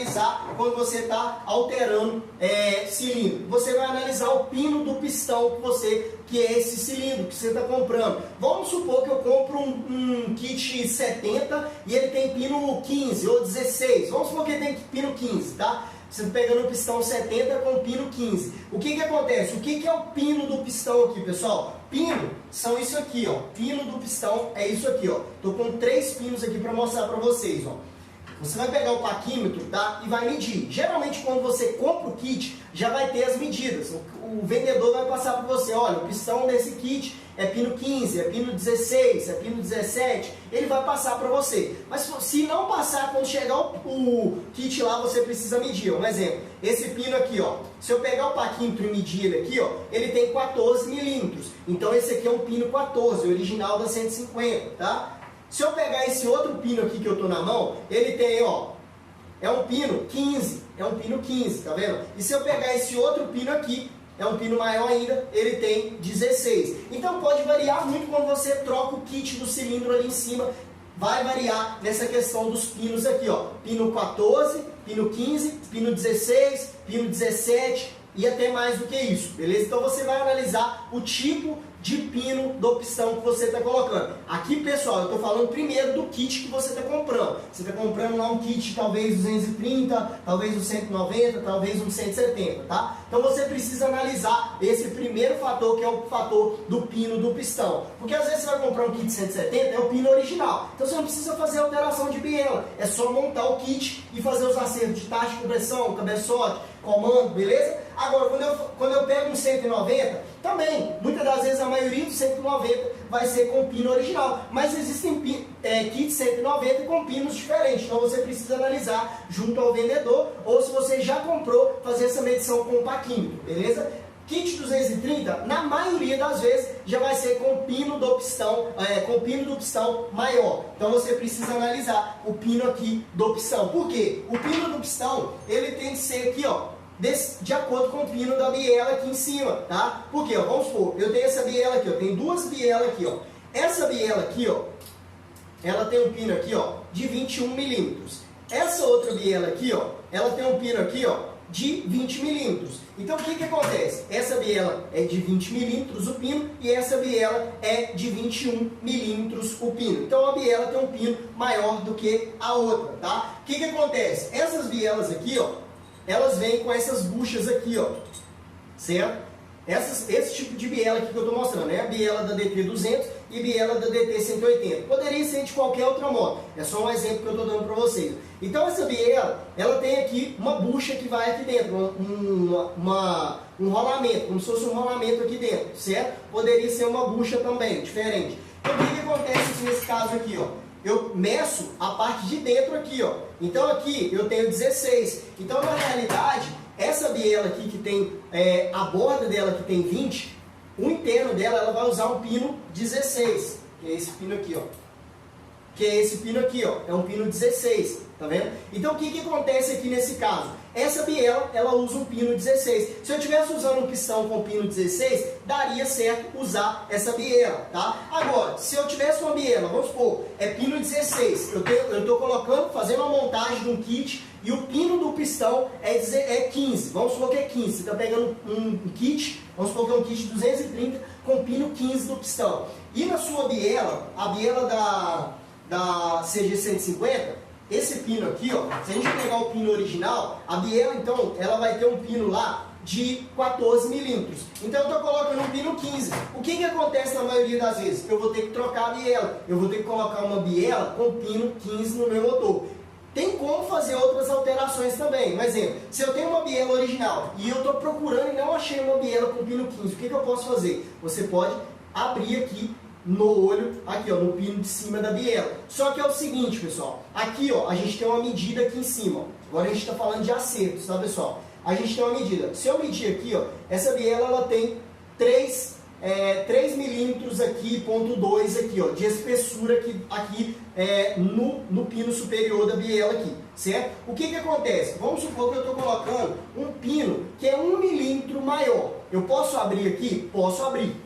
analisar quando você está alterando cilindro? Você vai analisar o pino do pistão que é esse cilindro que você está comprando. Vamos supor que eu compro um kit 70 e ele tem pino 15 ou 16. Vamos supor que ele tem pino 15, tá? Você pega no pistão 70 com pino 15. O que acontece? O que é o pino do pistão aqui, pessoal? Pino são isso aqui, ó. Pino do pistão é isso aqui, ó. Tô com 3 pinos aqui para mostrar para vocês, ó. Você vai pegar o paquímetro, tá? E vai medir. Geralmente, quando você compra o kit, já vai ter as medidas. O vendedor vai passar para você, olha, o pistão desse kit é pino 15, é pino 16, é pino 17. Ele vai passar para você. Mas se não passar, quando chegar o kit lá, você precisa medir. Um exemplo, esse pino aqui, ó. Se eu pegar o paquímetro e medir ele aqui, ó, ele tem 14 milímetros. Então, esse aqui é um pino 14, original da 150, tá? Se eu pegar esse outro pino aqui que eu tô na mão, ele tem, ó, é um pino 15, tá vendo? E se eu pegar esse outro pino aqui, é um pino maior ainda, ele tem 16. Então pode variar muito quando você troca o kit do cilindro ali em cima, vai variar nessa questão dos pinos aqui, ó. Pino 14, pino 15, pino 16, pino 17 e até mais do que isso, beleza? Então você vai analisar o tipo de pino do pistão que você está colocando. Aqui, pessoal, eu estou falando primeiro do kit que você está comprando. Você está comprando lá um kit talvez 230, talvez um 190, talvez um 170, tá? Então você precisa analisar esse primeiro fator, que é o fator do pino do pistão. Porque às vezes você vai comprar um kit 170, é o pino original. Então você não precisa fazer alteração de biela. É só montar o kit e fazer os acertos de taxa de compressão, cabeçote, comando, beleza? Agora, quando eu pego um 190, também, muitas das vezes a maioria dos 190 vai ser com pino original, mas existem kits 190 com pinos diferentes, então você precisa analisar junto ao vendedor, ou se você já comprou, fazer essa medição com o paquímetro, beleza? Kit 230, na maioria das vezes, já vai ser com pino do pistão maior. Então você precisa analisar o pino aqui do pistão. Por quê? O pino do pistão, ele tem que ser aqui, ó, de acordo com o pino da biela aqui em cima, tá? Porque, ó, vamos supor, eu tenho essa biela aqui, ó, tem duas bielas aqui, ó. Essa biela aqui, ó, ela tem um pino aqui, ó, de 21 milímetros. Essa outra biela aqui, ó, ela tem um pino aqui, ó, de 20 milímetros. Então, o que acontece? Essa biela é de 20 milímetros o pino e essa biela é de 21 milímetros o pino. Então, a biela tem um pino maior do que a outra, tá? O que acontece? Essas bielas aqui, ó, elas vêm com essas buchas aqui, ó, certo? Esse tipo de biela aqui que eu estou mostrando, é a biela da DT200 e biela da DT180. Poderia ser de qualquer outra moto, é só um exemplo que eu estou dando para vocês. Então essa biela, ela tem aqui uma bucha que vai aqui dentro, um rolamento, como se fosse um rolamento aqui dentro, certo? Poderia ser uma bucha também, diferente. Então o que acontece nesse caso aqui, ó? Eu meço a parte de dentro aqui, ó. Então aqui eu tenho 16. Então na realidade, essa biela aqui que tem, a borda dela que tem 20, o interno dela ela vai usar um pino 16, que é esse pino aqui, ó. Que é esse pino aqui, ó. É um pino 16, tá vendo? Então o que acontece aqui nesse caso? Essa biela, ela usa um pino 16. Se eu estivesse usando um pistão com pino 16, daria certo usar essa biela, tá? Agora, se eu tivesse uma biela, vamos supor, é pino 16, eu estou colocando, fazendo uma montagem de um kit e o pino do pistão é 15, vamos supor que é 15. Você está pegando um kit, vamos supor que é um kit 230 com pino 15 do pistão. E na sua biela, a biela da CG150, esse pino aqui, ó, se a gente pegar o pino original, a biela, então, ela vai ter um pino lá de 14 milímetros. Então, eu estou colocando um pino 15. O que acontece na maioria das vezes? Eu vou ter que trocar a biela. Eu vou ter que colocar uma biela com pino 15 no meu motor. Tem como fazer outras alterações também. Um exemplo, se eu tenho uma biela original e eu estou procurando e não achei uma biela com pino 15, o que eu posso fazer? Você pode abrir aqui no olho, aqui ó, no pino de cima da biela. Só que é o seguinte, pessoal, aqui ó, a gente tem uma medida aqui em cima, ó. Agora a gente está falando de acertos, tá, pessoal? A gente tem uma medida. Se eu medir aqui, ó, essa biela ela tem 3 milímetros aqui, ponto 2 aqui, ó, de espessura aqui no pino superior da biela aqui, certo? O que acontece? Vamos supor que eu estou colocando um pino que é 1 milímetro maior. Eu posso abrir aqui? Posso abrir.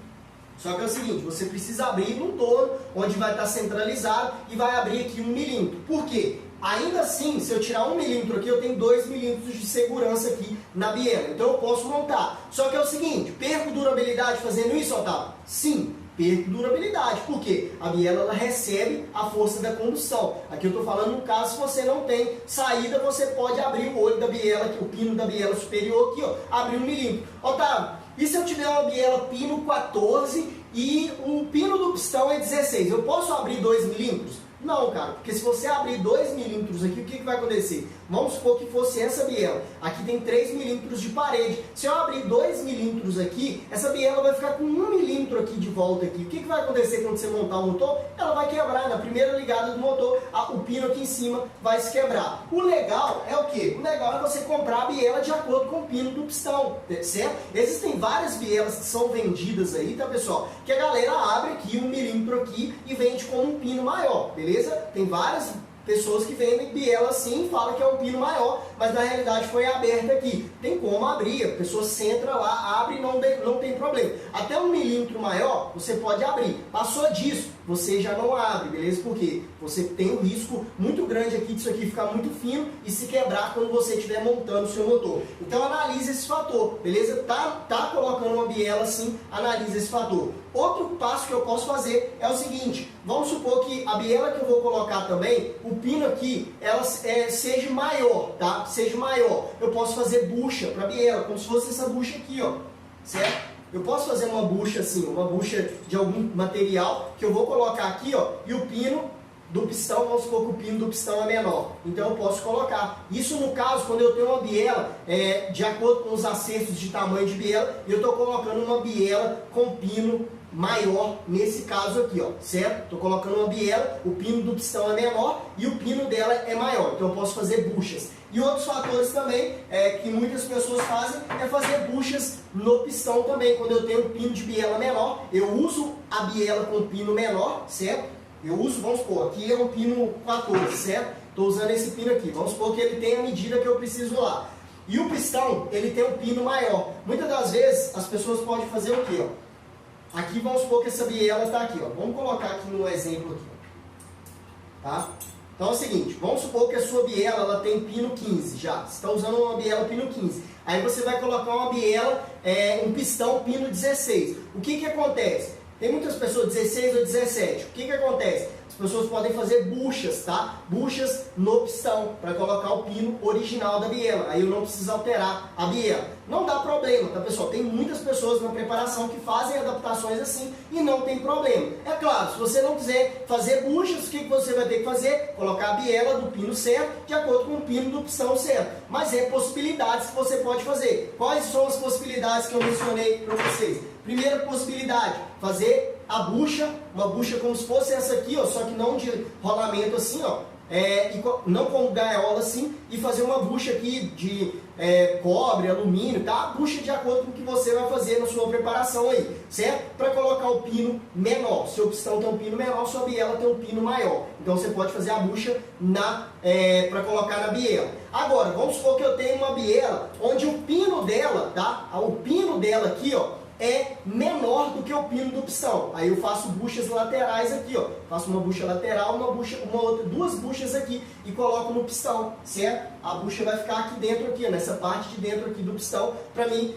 Só que é o seguinte, você precisa abrir no torno, onde vai estar centralizado, e vai abrir aqui 1 milímetro. Por quê? Ainda assim, se eu tirar 1 milímetro aqui, eu tenho 2 milímetros de segurança aqui na biela. Então eu posso montar. Só que é o seguinte, perco durabilidade fazendo isso, Otávio? Sim, perco durabilidade. Por quê? A biela ela recebe a força da combustão. Aqui eu estou falando no caso, se você não tem saída, você pode abrir o olho da biela, aqui, o pino da biela superior aqui, ó, abrir 1 milímetro. Otávio, e se eu tiver uma biela pino 14 e o pino do pistão é 16, eu posso abrir 2 milímetros? Não, cara, porque se você abrir 2 milímetros aqui, o que vai acontecer? Vamos supor que fosse essa biela. Aqui tem 3 milímetros de parede. Se eu abrir 2 milímetros aqui, essa biela vai ficar com 1 milímetro aqui de volta aqui. O que vai acontecer quando você montar o motor? Ela vai quebrar. Na primeira ligada do motor, o pino aqui em cima vai se quebrar. O legal é o quê? O legal é você comprar a biela de acordo com o pino do pistão, certo? Existem várias bielas que são vendidas aí, tá, pessoal? Que a galera abre aqui 1 milímetro aqui e vende com um pino maior, beleza? Tem várias pessoas que vendem biela assim e falam que é um pino maior, mas na realidade foi aberta aqui. Tem como abrir, a pessoa entra lá, abre e não tem problema. Até 1 milímetro maior, você pode abrir. Passou disso, você já não abre, beleza? Porque você tem um risco muito grande aqui disso aqui ficar muito fino e se quebrar quando você estiver montando o seu motor. Então analise esse fator, beleza? Tá colocando uma biela assim, analise esse fator. Outro passo que eu posso fazer é o seguinte, vamos supor que a biela que eu vou colocar também, o pino aqui, ela seja maior, tá? Seja maior. Eu posso fazer bucha para a biela, como se fosse essa bucha aqui, ó, certo? Eu posso fazer uma bucha assim, uma bucha de algum material que eu vou colocar aqui, ó, e o pino do pistão, vamos supor que o pino do pistão é menor. Então eu posso colocar. Isso no caso, quando eu tenho uma biela, de acordo com os acertos de tamanho de biela, eu estou colocando uma biela com pino maior nesse caso aqui, ó, certo? Estou colocando uma biela, o pino do pistão é menor e o pino dela é maior, então eu posso fazer buchas. E outros fatores também que muitas pessoas fazem é fazer buchas no pistão também. Quando eu tenho um pino de biela menor, eu uso a biela com pino menor, certo? Eu uso, vamos supor, aqui é um pino 14, certo? Estou usando esse pino aqui, vamos supor que ele tem a medida que eu preciso lá. E o pistão, ele tem um pino maior. Muitas das vezes as pessoas podem fazer o quê, ó? Aqui vamos supor que essa biela está aqui, ó. Vamos colocar aqui no exemplo aqui, ó. Tá? Então é o seguinte, vamos supor que a sua biela ela tem pino 15 já. Você está usando uma biela pino 15. Aí você vai colocar uma biela, um pistão pino 16. O que acontece? Tem muitas pessoas 16 ou 17. O que acontece? As pessoas podem fazer buchas, tá? Buchas no pistão, para colocar o pino original da biela. Aí eu não preciso alterar a biela. Não dá problema, tá, pessoal? Tem muitas pessoas na preparação que fazem adaptações assim e não tem problema. É claro, se você não quiser fazer buchas, o que você vai ter que fazer? Colocar a biela do pino certo, de acordo com o pino do pistão certo. Mas é possibilidades que você pode fazer. Quais são as possibilidades que eu mencionei para vocês? Primeira possibilidade, fazer a bucha, uma bucha como se fosse essa aqui, ó, só que não de rolamento assim, ó, não com gaiola assim, e fazer uma bucha aqui de cobre, alumínio, tá? Bucha de acordo com o que você vai fazer na sua preparação aí, certo? Para colocar o pino menor. Seu pistão tem um pino menor, sua biela tem um pino maior. Então você pode fazer a bucha para colocar na biela. Agora, vamos supor que eu tenho uma biela onde o pino dela, tá? O pino dela aqui, ó, é menor do que o pino do pistão. Aí eu faço buchas laterais aqui, ó. Faço uma bucha lateral, duas buchas aqui e coloco no pistão, certo? A bucha vai ficar aqui dentro, aqui, nessa parte de dentro aqui do pistão, para mim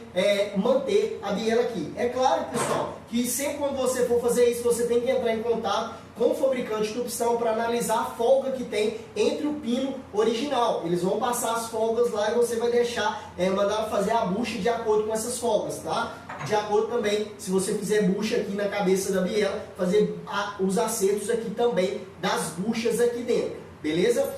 manter a biela aqui. É claro, pessoal, que sempre quando você for fazer isso, você tem que entrar em contato com o fabricante do pistão para analisar a folga que tem entre o pino original. Eles vão passar as folgas lá e você vai deixar, mandar fazer a bucha de acordo com essas folgas, tá? De acordo também, se você fizer bucha aqui na cabeça da biela, fazer os acertos aqui também das buchas aqui dentro, beleza?